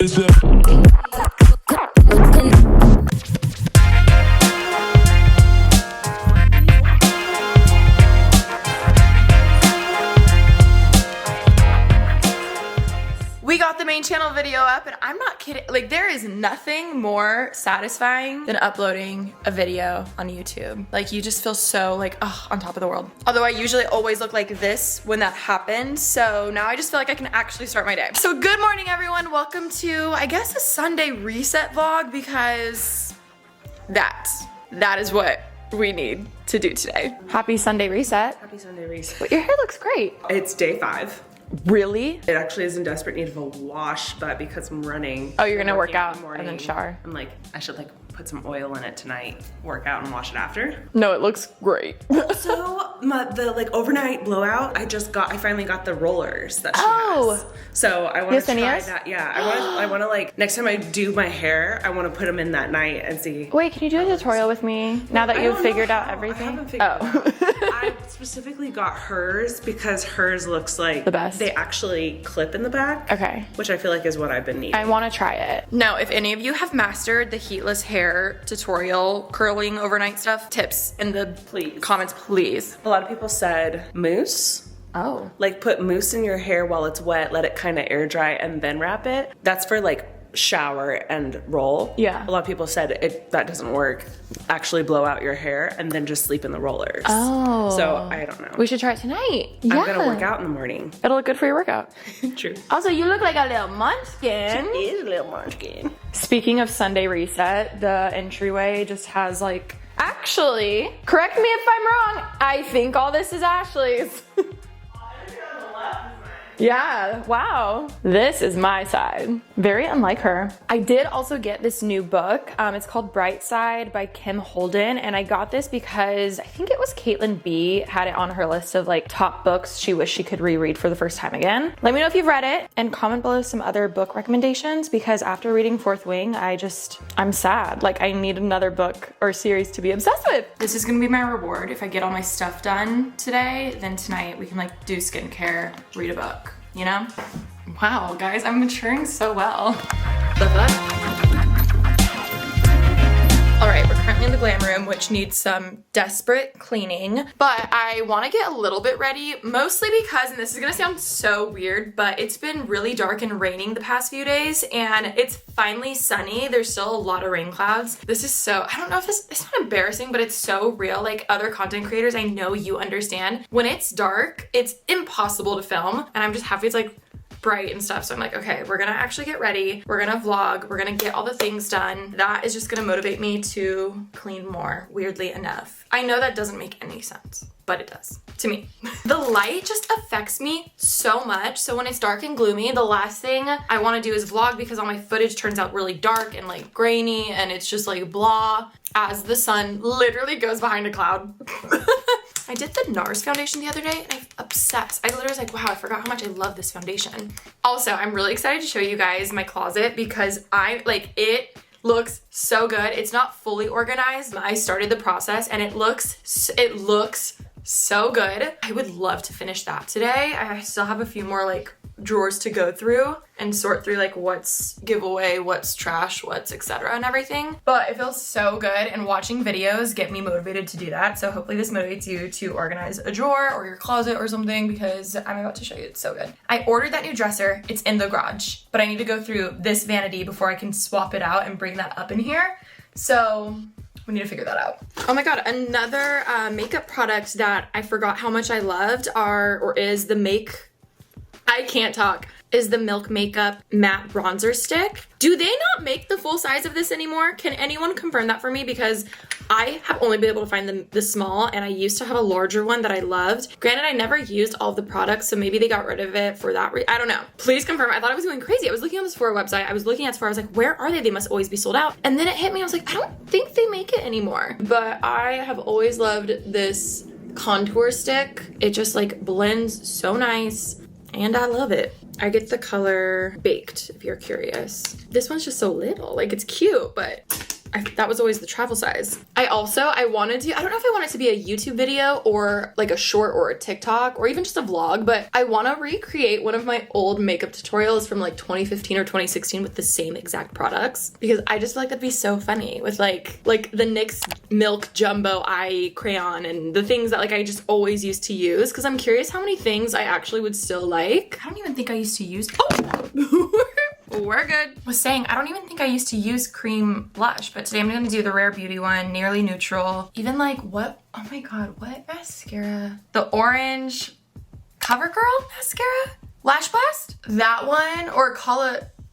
We got the main channel video up, and I'm not kidding. Like, there is nothing more satisfying than uploading a video on YouTube. Like, you just feel so like, oh, on top of the world. Although I usually always look like this when that happens. So now I just feel like I can actually start my day. So good morning, everyone. Welcome to, I guess, a Sunday reset vlog, because that is what we need to do today. Happy Sunday reset. Happy Sunday reset. But your hair looks great. It's day 5. Really? It actually is in desperate need of a wash, but because I'm running. Oh, you're gonna work out in the morning, and then shower. I'm like, I should like put some oil in it tonight, work out and wash it after. No, it looks great. Also, the like overnight blowout, I finally got the rollers that she has. So I want to try that. Yeah, I want to like, next time I do my hair, I want to put them in that night and see. Wait, can you do a tutorial with me now that you've figured out everything? I haven't figured it out. I specifically got hers because hers looks like the best. They actually clip in the back. Okay. Which I feel like is what I've been needing. I want to try it. Now, if any of you have mastered the heatless hair tutorial, curling overnight stuff, tips in the comments, please. A lot of people said mousse. Oh. Like put mousse in your hair while it's wet, let it kind of air dry and then wrap it. That's for like shower and roll. Yeah. A lot of people said that doesn't work. Actually blow out your hair and then just sleep in the rollers. Oh. So I don't know. We should try it tonight. I'm gonna work out in the morning. It'll look good for your workout. True. Also, you look like a little munchkin. She is a little munchkin. Speaking of Sunday reset, the entryway just has like, actually, correct me if I'm wrong, I think all this is Ashley's. Yeah, wow. This is my side. Very unlike her. I did also get this new book. It's called Bright Side by Kim Holden, and I got this because I think it was Caitlin B had it on her list of like top books she wished she could reread for the first time again. Let me know if you've read it and comment below some other book recommendations, because after reading Fourth Wing, I'm sad. Like, I need another book or series to be obsessed with. This is gonna be my reward. If I get all my stuff done today, then tonight we can like do skincare, read a book. You know? Wow, guys, I'm maturing so well. Love that. All right, we're currently in the glam room, which needs some desperate cleaning, but I want to get a little bit ready, mostly because, and this is gonna sound so weird, but it's been really dark and raining the past few days, and it's finally sunny. There's still a lot of rain clouds. This is so, I don't know if it's not embarrassing, but it's so real. Like, other content creators, I know you understand. When it's dark, it's impossible to film, and I'm just happy it's like bright and stuff. So I'm like, okay, we're gonna actually get ready. We're gonna vlog. We're gonna get all the things done. That is just gonna motivate me to clean more, weirdly enough. I know that doesn't make any sense, but it does to me. The light just affects me so much. So when it's dark and gloomy, the last thing I wanna do is vlog, because all my footage turns out really dark and like grainy, and it's just like blah, as the sun literally goes behind a cloud. I did the Nars Foundation the other day, and I'm obsessed. I literally was like, wow, I forgot how much I love this foundation. Also, I'm really excited to show you guys my closet, because it looks so good. It's not fully organized. I started the process and it looks so good. I would love to finish that today. I still have a few more like drawers to go through and sort through like what's giveaway, what's trash, what's etc. and everything. But it feels so good, and watching videos get me motivated to do that. So hopefully this motivates you to organize a drawer or your closet or something, because I'm about to show you. It's so good. I ordered that new dresser. It's in the garage, but I need to go through this vanity before I can swap it out and bring that up in here. So we need to figure that out. Oh my god, another makeup product that I forgot how much I loved is the Milk Makeup Matte Bronzer Stick. Do they not make the full size of this anymore? Can anyone confirm that for me? Because I have only been able to find the small, and I used to have a larger one that I loved. Granted, I never used all of the products, so maybe they got rid of it for that I don't know. Please confirm. I thought I was going crazy. I was looking on the Sephora website. I was looking at Sephora. I was like, where are they? They must always be sold out. And then it hit me. I was like, I don't think they make it anymore. But I have always loved this contour stick. It just like blends so nice, and I love it. I get the color Baked, if you're curious. This one's just so little. Like, it's cute, but that was always the travel size. I wanted to, I don't know if I want it to be a YouTube video or like a short or a TikTok or even just a vlog, but I want to recreate one of my old makeup tutorials from like 2015 or 2016 with the same exact products, because I just feel like that'd be so funny with like the NYX Milk Jumbo Eye Crayon and the things that like I just always used to use, because I'm curious how many things I actually would still like. I don't even think I used to use, we're good. Was saying, I don't even think I used to use cream blush, but today I'm gonna do the Rare Beauty one, Nearly Neutral. Even like what, oh my God, what mascara? The orange CoverGirl mascara? Lash Blast? That one, or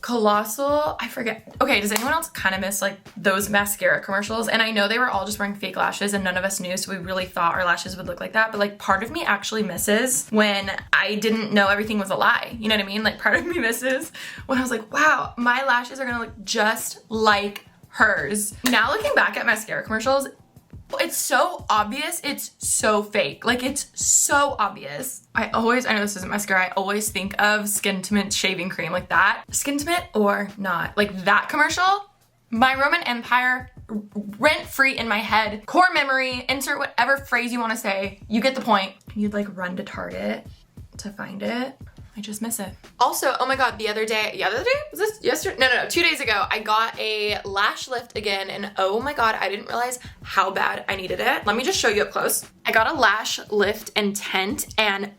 Colossal, I forget. Okay, does anyone else kind of miss like those mascara commercials? And I know they were all just wearing fake lashes and none of us knew, so we really thought our lashes would look like that. But like part of me actually misses when I didn't know everything was a lie. You know what I mean? Like part of me misses when I was like, wow, my lashes are gonna look just like hers. Now looking back at mascara commercials, it's so obvious, it's so fake. Like it's so obvious. I know this isn't mascara, I always think of Skintimate shaving cream, like that. Skintimate or not, like that commercial, my Roman Empire, rent-free in my head, core memory, insert whatever phrase you wanna say, you get the point. You'd like run to Target to find it. I just miss it. Also, oh my God, the other day, was this yesterday? No, 2 days ago, I got a lash lift again, and oh my God, I didn't realize how bad I needed it. Let me just show you up close. I got a lash lift and tint, and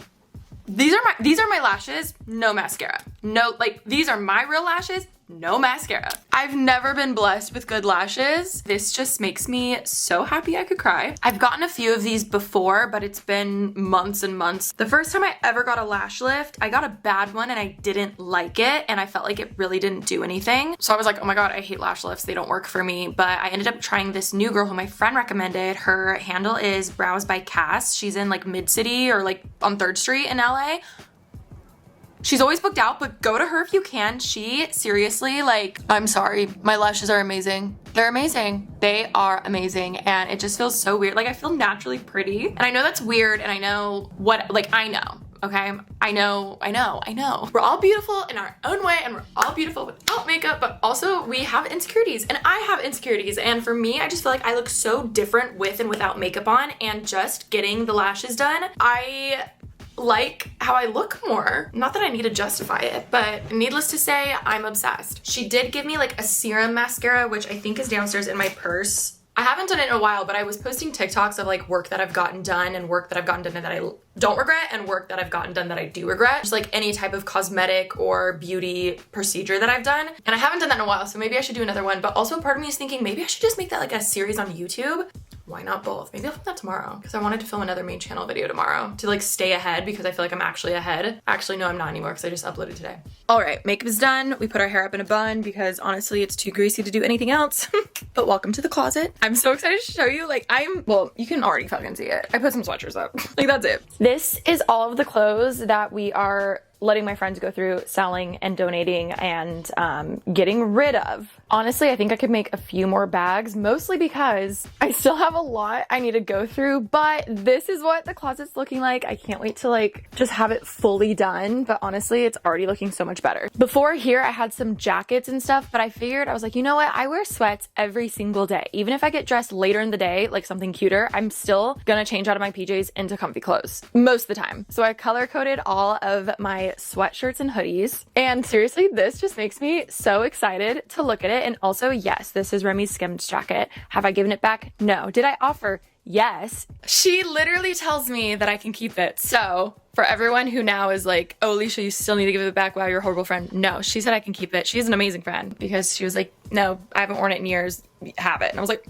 these are my lashes, no mascara. No, like these are my real lashes, no mascara. I've never been blessed with good lashes. This just makes me so happy I could cry. I've gotten a few of these before, but it's been months and months. The first time I ever got a lash lift, I got a bad one and I didn't like it, and I felt like it really didn't do anything. So I was like, oh my God, I hate lash lifts. They don't work for me. But I ended up trying this new girl who my friend recommended. Her handle is Brows by Cass. She's in like Mid-City or like on 3rd Street in LA. She's always booked out, but go to her if you can. She seriously, like, I'm sorry, my lashes are amazing. They're amazing. They are amazing. And it just feels so weird. Like I feel naturally pretty. And I know that's weird. And I know what, like, I know. Okay, I know. We're all beautiful in our own way, and we're all beautiful without makeup, but also we have insecurities, and I have insecurities. And for me, I just feel like I look so different with and without makeup on, and just getting the lashes done, I like how I look more. Not that I need to justify it, but needless to say, I'm obsessed. She did give me like a serum mascara, which I think is downstairs in my purse. I haven't done it in a while, but I was posting TikToks of like work that I've gotten done and work that I've gotten done that I don't regret and work that I've gotten done that I do regret. Just like any type of cosmetic or beauty procedure that I've done. And I haven't done that in a while, so maybe I should do another one. But also part of me is thinking maybe I should just make that like a series on YouTube. Why not both? Maybe I'll film that tomorrow, because I wanted to film another main channel video tomorrow to like stay ahead, because I feel like I'm actually ahead. Actually, no, I'm not anymore because I just uploaded today. All right, makeup is done. We put our hair up in a bun because honestly, it's too greasy to do anything else. But welcome to the closet. I'm so excited to show you. Like well, you can already fucking see it. I put some sweatshirts up. Like that's it. This is all of the clothes that we are letting my friends go through, selling and donating and getting rid of. Honestly, I think I could make a few more bags, mostly because I still have a lot I need to go through, but this is what the closet's looking like. I can't wait to like just have it fully done, but honestly, it's already looking so much better. Before here, I had some jackets and stuff, but I figured, I was like, you know what? I wear sweats every single day. Even if I get dressed later in the day, like something cuter, I'm still gonna change out of my PJs into comfy clothes most of the time. So I color coded all of my sweatshirts and hoodies, and seriously, this just makes me so excited to look at it. And also, yes, this is Remy's Skims Jacket. Have I given it back? No. Did I offer? Yes. She literally tells me that I can keep it. So for everyone who now is like, oh, Alisha, you still need to give it back. Wow, you're a horrible friend. No, she said I can keep it. She's an amazing friend, because she was like, no, I haven't worn it in years. Have it. And I was like,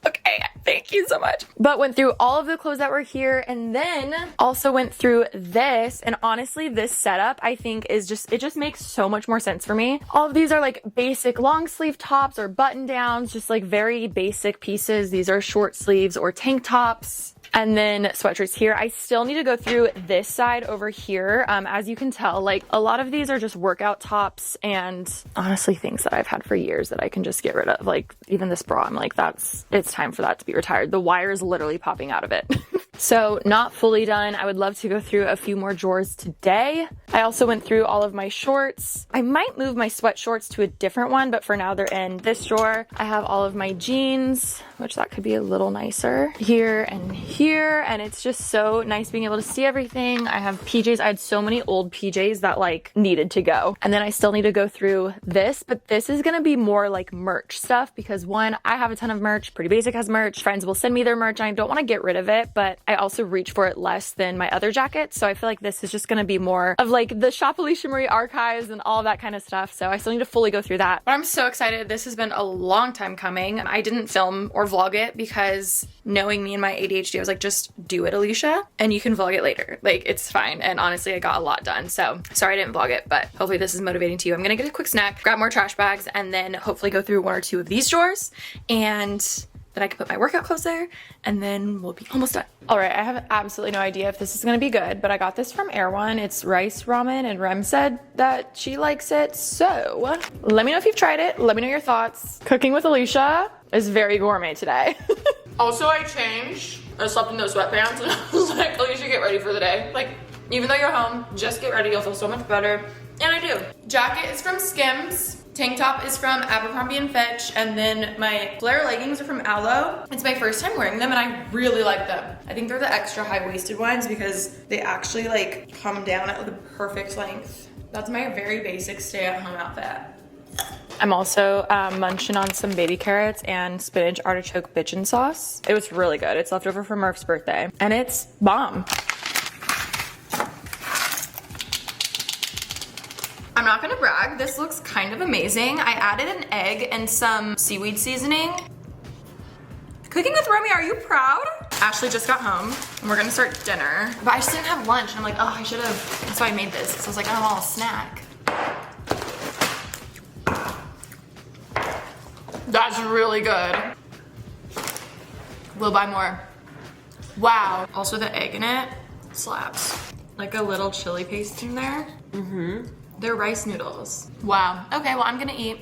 okay, thank you so much. But went through all of the clothes that were here, and then also went through this. And honestly, this setup I think is it just makes so much more sense for me. All of these are like basic long sleeve tops or button downs, just like very basic pieces. These are short sleeves or tank tops. And then sweatshirts here. I still need to go through this side over here. As you can tell, like a lot of these are just workout tops and honestly things that I've had for years that I can just get rid of. Like even this bra, I'm like, it's time for that to be retired. The wire is literally popping out of it. So not fully done. I would love to go through a few more drawers today. I also went through all of my shorts. I might move my sweat shorts to a different one, but for now they're in this drawer. I have all of my jeans, which that could be a little nicer here, and it's just so nice being able to see everything. I have PJs. I had so many old PJs that like needed to go. And then I still need to go through this, but this is gonna be more like merch stuff because one, I have a ton of merch. Pretty Basic has merch. Friends will send me their merch and I don't want to get rid of it, but I also reach for it less than my other jackets. So I feel like this is just gonna be more of like the Shop Alisha Marie archives and all that kind of stuff. So I still need to fully go through that. But I'm so excited. This has been a long time coming. I didn't film or vlog it because knowing me and my ADHD, I was like, just do it, Alisha, and you can vlog it later. Like, it's fine. And honestly, I got a lot done. So sorry I didn't vlog it, but hopefully this is motivating to you. I'm gonna get a quick snack, grab more trash bags, and then hopefully go through one or two of these drawers, and then I can put my workout clothes there, and then we'll be almost done. All right, I have absolutely no idea if this is gonna be good, but I got this from Air One. It's rice ramen, and Rem said that she likes it. So let me know if you've tried it. Let me know your thoughts. Cooking with Alisha is very gourmet today. Also, I changed. I slept in those sweatpants, and I was like, Alisha, get ready for the day. Like, even though you're home, just get ready. You'll feel so much better. And I do. Jacket is from Skims. Tank top is from Abercrombie and Fitch, and then my flare leggings are from Aloe. It's my first time wearing them and I really like them. I think they're the extra high-waisted ones because they actually like come down at the perfect length. That's my very basic stay-at-home outfit. I'm also munching on some baby carrots and spinach artichoke bitchin' sauce. It was really good. It's left over from Murph's birthday and it's bomb. I'm not gonna brag, this looks kind of amazing. I added an egg and some seaweed seasoning. Cooking with Romy, are you proud? Ashley just got home and we're gonna start dinner. But I just didn't have lunch and I'm like, oh, I should have. That's why I made this. So I was like, oh, I'll snack. That's really good. We'll buy more. Wow. Also the egg in it slaps. Like a little chili paste in there. Mm-hmm. They're rice noodles. Wow. Okay, well, I'm gonna eat.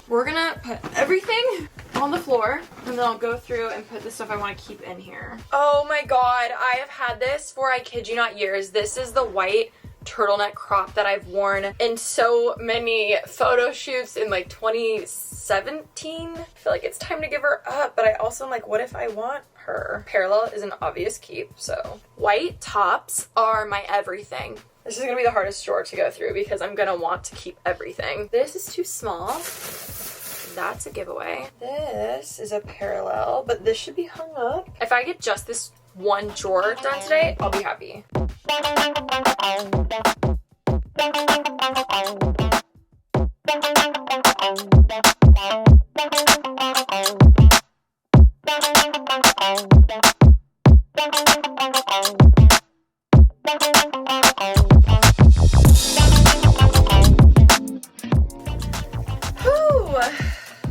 We're gonna put everything on the floor and then I'll go through and put the stuff I wanna keep in here. Oh my God, I have had this for, I kid you not, years. This is the white turtleneck crop that I've worn in so many photo shoots in like 2017. I feel like it's time to give her up, but I also am like, what if I want her? Parallel is an obvious keep, so. White tops are my everything. This is gonna be the hardest drawer to go through because I'm gonna want to keep everything. This is too small. That's a giveaway. This is a parallel, but this should be hung up. If I get just this one drawer done today, I'll be happy.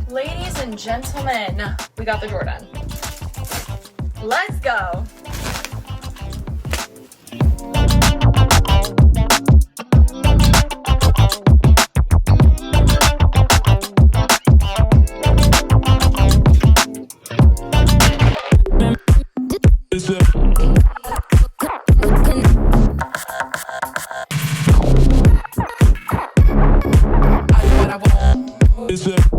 Ladies and gentlemen, we got the drawer done. Let's go. Is it?